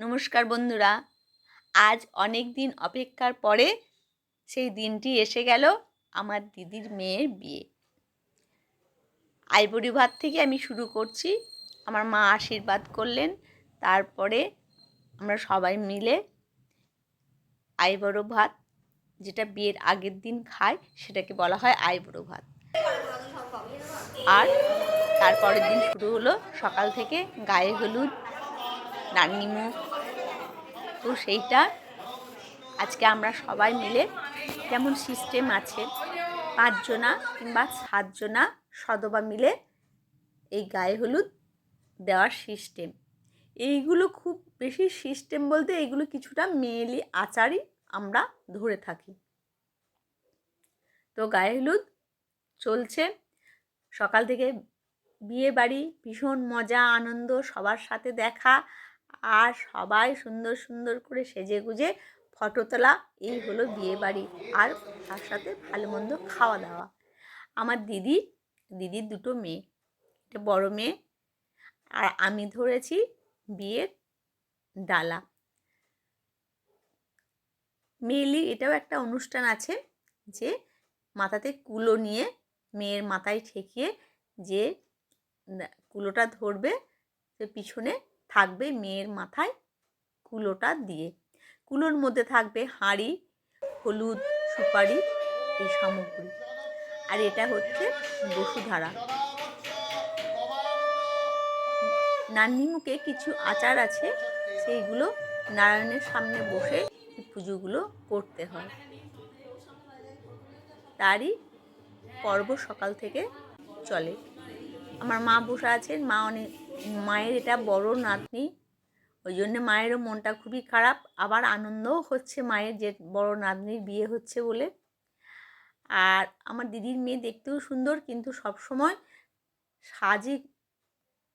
নমস্কার বন্ধুরা, আজ অনেক দিন অপেক্ষার পরে সেই দিনটি এসে গেল আমার দিদির মেয়ের বিয়ে। আইবুড়ি ভাত থেকে আমি শুরু করছি। আমার মা আশীর্বাদ করলেন, তারপরে আমরা সবাই মিলে আইবুড়ো ভাত, যেটা বিয়ের আগের দিন খায় সেটাকে বলা হয় আইবুড়ো ভাত। আর তারপরের দিন শুরু হলো সকাল থেকে গায়ে হলুদ, নান্নিমুখ। তো সেইটা আজকে আমরা সবাই মিলে, যেমন সিস্টেম আছে 5 জনা কিংবা 7 জনা সদবা মিলে এই গায়ে হলুদ দেওয়ার সিস্টেম। এইগুলো খুব বেশি সিস্টেম বলতে এইগুলো কিছুটা মেয়েলি আচারই আমরা ধরে থাকি। তো গায়ে হলুদ চলছে সকাল থেকে, বিয়ে বাড়ি ভীষণ মজা আনন্দ, সবার সাথে দেখা, আর সবাই সুন্দর সুন্দর করে সেজে গুজে ফটো তোলা। এই হলো বিয়ে বাড়ি, আর তার সাথে ভালো মন্দ খাওয়া দাওয়া। আমার দিদির 2টো মেয়ে, একটা বড় মেয়ে আর আমি ধরেছি বিয়ের ডালা। মেয়েলি এটাও একটা অনুষ্ঠান আছে যে মাথাতে কুলো নিয়ে মেয়ের মাথায় ঠেকিয়ে যে কুলোটা ধরবে, সে পিছনে থাকবে মেয়ের মাথায় কুলোটা দিয়ে। কুলোর মধ্যে থাকবে হাঁড়ি, হলুদ, সুপারি, এই সামগ্রী। আর এটা হচ্ছে বসুধারা। নান্নিমুখে কিছু আচার আছে, সেইগুলো নারায়ণের সামনে বসে পুজোগুলো করতে হয়। তারই পর্ব সকাল থেকে চলে। আমার মা বসে আছেন, মায়ের এটা বড় নাতনি, ওই জন্যে মায়েরও মনটা খুবই খারাপ, আবার আনন্দও হচ্ছে মায়ের যে বড় নাতনির বিয়ে হচ্ছে বলে। আর আমার দিদির মেয়ে দেখতেও সুন্দর, কিন্তু সবসময়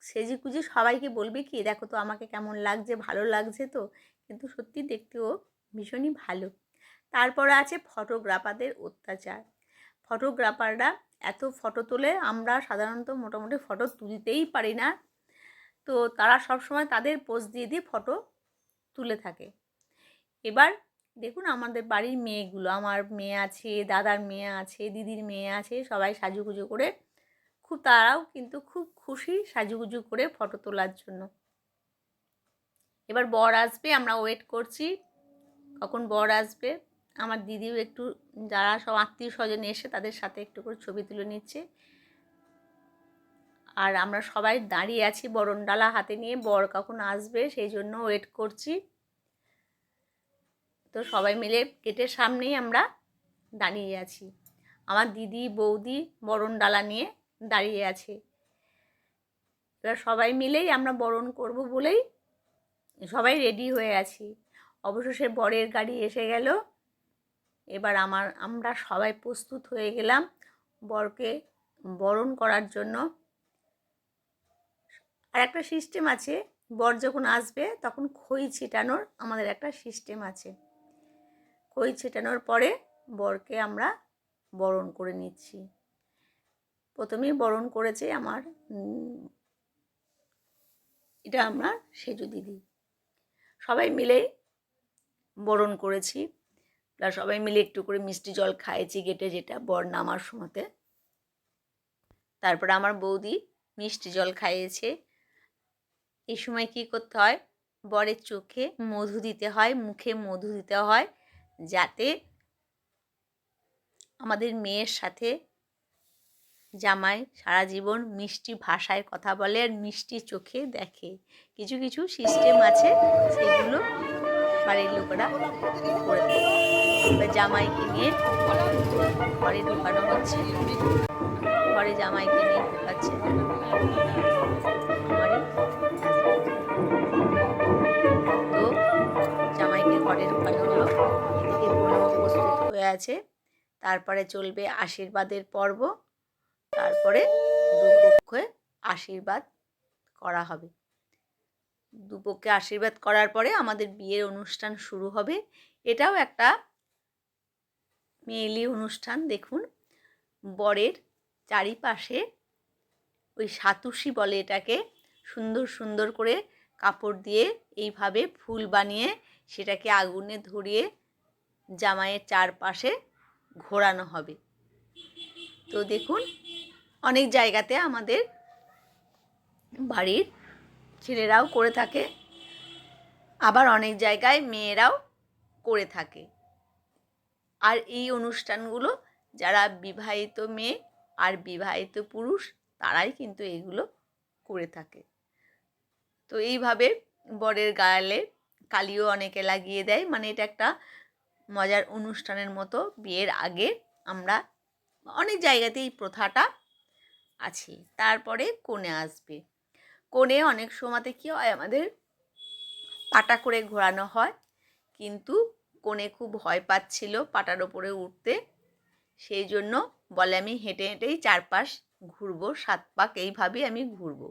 সেজে গুজে সবাইকে বলবে কি দেখো তো আমাকে কেমন লাগছে, ভালো লাগছে তো, কিন্তু সত্যি দেখতেও ভীষণই ভালো। তারপরে আছে ফটোগ্রাফারদের অত্যাচার। ফটোগ্রাফাররা এত ফটো তোলে, আমরা সাধারণত মোটামুটি ফটো তুলতেই পারি না। তো তারা সবসময় তাদের পোজ দিয়ে দিয়ে ফটো তুলে থাকে। এবার দেখুন আমাদের বাড়ির মেয়েগুলো, আমার মেয়ে আছে, দাদার মেয়ে আছে, দিদির মেয়ে আছে, সবাই সাজুগুজু করে তারাও কিন্তু খুব খুশি সাজুগুজু করে ফটো তোলার জন্য। এবার বর আসবে, আমরা ওয়েট করছি কখন বর আসবে। আমার দিদিও একটু, যারা সব আত্মীয় স্বজন এসে তাদের সাথে একটু করে ছবি তুলে নিচ্ছে। আর আমরা সবাই দাঁড়িয়ে আছি বরণডালা হাতে নিয়ে, বর কখন আসবে সেই জন্য ওয়েট করছি। তো সবাই মিলে গেটের সামনেই আমরা দাঁড়িয়ে আছি। আমার দিদি বৌদি বরণডালা নিয়ে দাঁড়িয়ে আছে। এবার সবাই মিলেই আমরা বরণ করব বলেই সবাই রেডি হয়ে আছি। অবশেষে বরের গাড়ি এসে গেল। এবার আমরা সবাই প্রস্তুত হয়ে গেলাম বরকে বরণ করার জন্য। আর একটা সিস্টেম আছে, বর যখন আসবে তখন খই ছিটানোর আমাদের একটা সিস্টেম আছে। খই ছিটানোর পরে বরকে আমরা বরণ করে নিচ্ছি। প্রথমেই বরণ করেছে এটা আমার সেজু দিদি। সবাই মিলে বরণ করেছি, প্লাস সবাই মিলে একটু করে মিষ্টি জল খাইয়েছি গেটে, যেটা বর নামার সময়তে। তারপরে আমার বৌদি মিষ্টি জল খাইয়েছে। এই সময় কি করতে হয়, বরের চোখে মধু দিতে হয়, মুখে মধু দিতে হয়, যাতে আমাদের মেয়ের সাথে জামাই সারা জীবন মিষ্টি ভাষায় কথা বলে আর মিষ্টি চোখে দেখে। কিছু কিছু সিস্টেম আছে, সেগুলো বাড়ির লোকেরা করে থাকে। এবার জামাইকে নিয়ে ঘরে ঢোকানো হচ্ছে, ঘরে জামাইকে নিয়ে ঢোকাচ্ছে আমারই। তো জামাইকে ঘরে ঢোকানো হলো, এদিকে বোনও প্রস্তুত হয়ে আছে। তারপরে চলবে আশীর্বাদের পর্ব, তারপরে দুপক্ষে আশীর্বাদ করা হবে। দুপক্ষে আশীর্বাদ করার পরে আমাদের বিয়ের অনুষ্ঠান শুরু হবে। এটাও একটা মেয়েলি অনুষ্ঠান। দেখুন বরের চারিপাশে ওই সাতুশি বলে এটাকে, সুন্দর সুন্দর করে কাপড় দিয়ে এইভাবে ফুল বানিয়ে সেটাকে আগুনে ধরিয়ে জামাইয়ের চারপাশে ঘোরানো হবে। তো দেখুন, অনেক জায়গাতে আমাদের বাড়ির ছেলেরাও করে থাকে, আবার অনেক জায়গায় মেয়েরাও করে থাকে। আর এই অনুষ্ঠানগুলো যারা বিবাহিত মেয়ে আর বিবাহিত পুরুষ তারাই কিন্তু এগুলো করে থাকে। তো এইভাবে বরের গালে কালিও অনেকে লাগিয়ে দেয়, মানে এটা একটা মজার অনুষ্ঠানের মতো। বিয়ের আগে আমরা অনেক জায়গাতে এই প্রথাটা আছে। তারপরে কনে আসবে। কনে অনেক সময়তে কী হয়, আমাদের পাটা করে ঘোরানো হয়, কিন্তু কনে খুব ভয় পাচ্ছিল পাটার ওপরে উঠতে, সেই জন্য বলে আমি হেঁটে হেঁটেই চারপাশ ঘুরবো, 7 পাক এইভাবেই আমি ঘুরবো।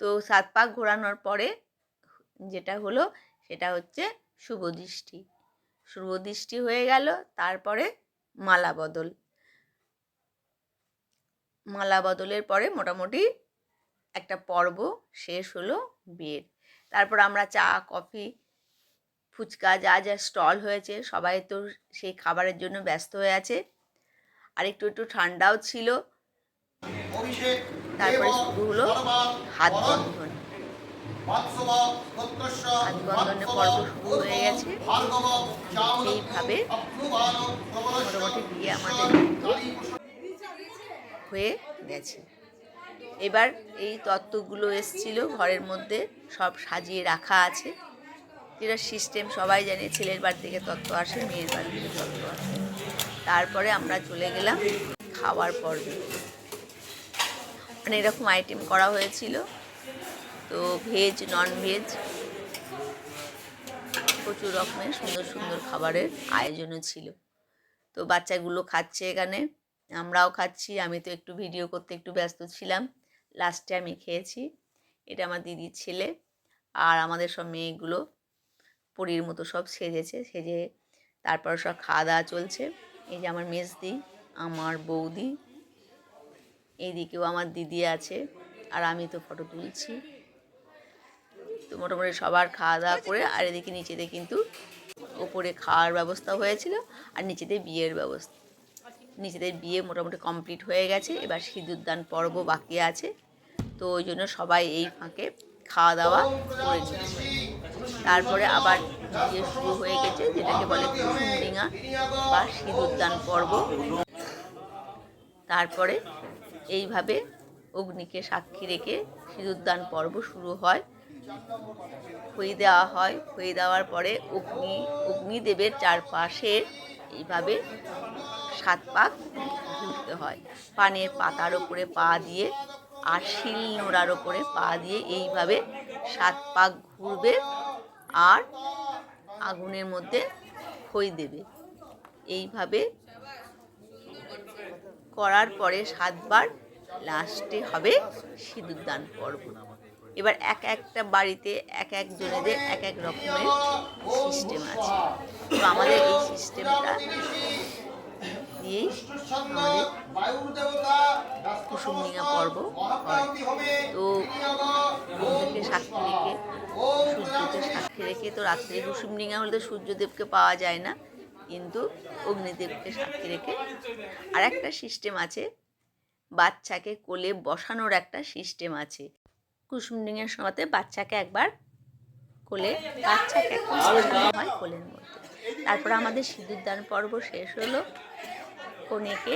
তো 7 পাক ঘোরানোর পরে যেটা হলো সেটা হচ্ছে শুভদৃষ্টি। শুভদৃষ্টি হয়ে গেল, তারপরে মালা বদল। মালা বদলের পরে মোটামুটি একটা পর্ব শেষ হলো বিয়ের। তারপর আমরা চা, কফি, ফুচকা যা যা স্টল হয়েছে সবাই তো সেই খাবারের জন্য ব্যস্ত হয়ে আছে। আর একটু একটু ঠান্ডাও ছিল। তারপরে শুরু হলো হাত বন্ধন। হাত বন্ধনের পর্ব শুরু হয়ে গেছে। এইভাবে মোটামুটি বিয়ে আমাদের হয়ে গেছে। এবার এই তত্ত্বগুলো এসছিল ঘরের মধ্যে, সব সাজিয়ে রাখা আছে, যেটা সিস্টেম সবাই জানে। ছেলের বাড়ি থেকে তত্ত্ব আসে, মেয়ের বাড়ি থেকে তত্ত্ব আসে। তারপরে আমরা চলে গেলাম খাওয়ার পর্বে। অনেক রকম আইটেম করা হয়েছিল, তো ভেজ, নন ভেজ প্রচুর রকমের সুন্দর সুন্দর খাবারের আয়োজনও ছিল। তো বাচ্চাগুলো খাচ্ছে এখানে, আমরাও খাচ্ছি। আমি তো একটু ভিডিও করতে একটু ব্যস্ত ছিলাম। লাস্টে আমি খেয়েছি। এটা আমার দিদির ছেলে, আর আমাদের সব মেয়েগুলো পরীর মতো সব সেজেছে। সেজে তারপর সব খাওয়া দাওয়া চলছে। এই যে আমার মেজদি, আমার বৌদি, এইদিকেও আমার দিদি আছে, আর আমি তো ফটো তুলছি। তো মোটামুটি সবার খাওয়া দাওয়া করে, আর এদিকে নিচেতে কিন্তু ওপরে খাওয়ার ব্যবস্থা হয়েছিল, আর নিচেতে বিয়ের ব্যবস্থা। নিচেতে বিয়ে মোটামুটি কমপ্লিট হয়ে গেছে। এবার সিঁদুরদান পর্ব বাকি আছে, তো ওই জন্য সবাই এই ফাঁকে খাওয়া দাওয়া করে নিচ্ছে। তারপরে আবার বিয়ে শুরু হয়ে গেছে, যেটাকে বলে কুসুমডিঙা বা সিঁদুরদান পর্ব। তারপরে এইভাবে অগ্নিকে সাক্ষী রেখে সিঁদুরদান পর্ব শুরু হয়। খই দেওয়া হয়। খই দেওয়ার পরে অগ্নিদেবের চারপাশে এইভাবে 7 পাক ঘুরতে হয়। পানের পাতার ওপরে পা দিয়ে আর শিল নোড়ার ওপরে পা দিয়ে এইভাবে 7 পাক ঘুরবে, আর আগুনের মধ্যে খই দেবে। এইভাবে করার পরে 7 বার লাস্টে হবে সিঁদুরদান পর্ব। এবার একটা বাড়িতে একজনেদের এক রকমের সিস্টেম আছে। তো আমাদের এই সিস্টেমটা দিয়েই আমাদের কুসুমডিঙা পর্ব হয়। তো অগ্নিকে সাক্ষী রেখে, সূর্যকে সাক্ষী রেখে, তো রাত্রে কুসুমডিঙা হলে তো সূর্যদেবকে পাওয়া যায় না, কিন্তু অগ্নিদেবকে সাক্ষী রেখে। আর একটা সিস্টেম আছে, বাচ্চাকে কোলে বসানোর একটা সিস্টেম আছে। কুসুমডিঙার সময়তে বাচ্চাকে একবার বসানো হয় কোলের মধ্যে। তারপর আমাদের সিঁদুরদান পর্ব শেষ হলো। কনেকে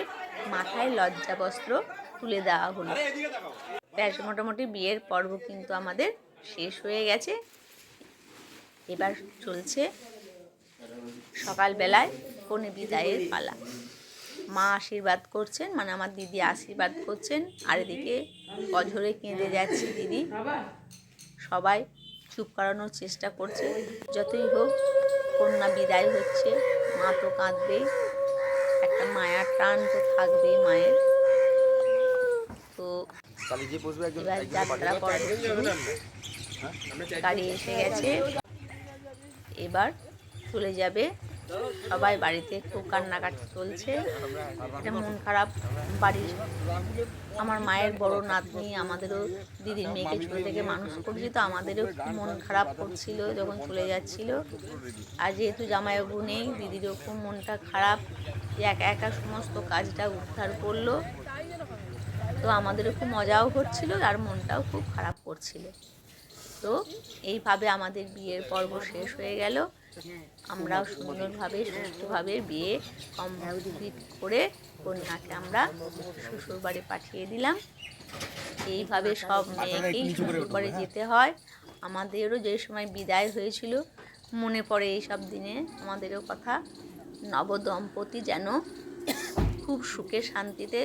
মাথায় লজ্জা বস্ত্র তুলে দেওয়া হলো। ব্যাস, মোটামুটি বিয়ের পর্ব কিন্তু আমাদের শেষ হয়ে গেছে। এবার চলছে সকালবেলায় কনে বিদায়ের পালা। মা আশীর্বাদ করছেন, মানে আমার দিদি আশীর্বাদ করছেন, আর এদিকে অঝরে কেঁদে যাচ্ছে দিদি। সবাই চুপ করানোর চেষ্টা করছে। যতই হোক, কন্যা বিদায় হচ্ছে, মা তো কাঁদবেই, একটা মায়ার টান তো থাকবেই মায়ের। তো এবার যাত্রা পর্ব শুরু। গাড়ি এসে গেছে, এবার চলে যাবে সবাই বাড়িতে খুব কান্নাকাটি চলছে। এটা মন খারাপ বাড়ির আমার মায়ের বড় নাতনি, আমাদেরও দিদির মেয়েকে ছোটো থেকে মানুষ করছি, তো আমাদেরও খুব মন খারাপ করছিল যখন চলে যাচ্ছিল। আর যেহেতু জামাইবাবু নেই, দিদিরও খুব মনটা খারাপ যে একা একা সমস্ত কাজটা উদ্ধার করলো। তো আমাদেরও খুব মজাও হচ্ছিল আর মনটাও খুব খারাপ করছিল। তো এইভাবে আমাদের বিয়ের পর্ব শেষ হয়ে গেল। আমরাও সুন্দরভাবে সুষ্ঠুভাবে বিয়ে কমপ্লিট করে কন্যাকে আমরা শ্বশুরবাড়ি পাঠিয়ে দিলাম। এইভাবে সব মেয়েকেই শ্বশুরবাড়ি যেতে হয়। আমাদেরও যে সময় বিদায় হয়েছিল মনে পড়ে এইসব দিনে আমাদেরও কথা। নবদম্পতি যেন খুব সুখে শান্তিতে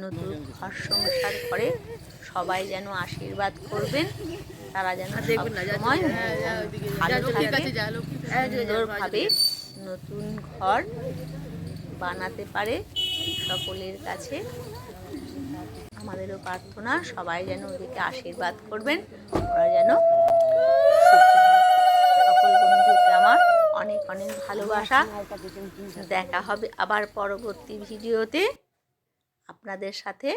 নতুন ঘর সংসার করে, সবাই যেন আশীর্বাদ করবেন, তারা যেন সবসময় ভালো থাকে, সুন্দরভাবে নতুন ঘর বানাতে পারে। সকলের কাছে আমাদেরও প্রার্থনা, সবাই যেন ওদেরকে আশীর্বাদ করবেন, ওরা যেন সুখী হয়। সকল বন্ধুকে আমার অনেক অনেক ভালোবাসা। দেখা হবে আবার পরবর্তী ভিডিওতে আপনাদের সাথে।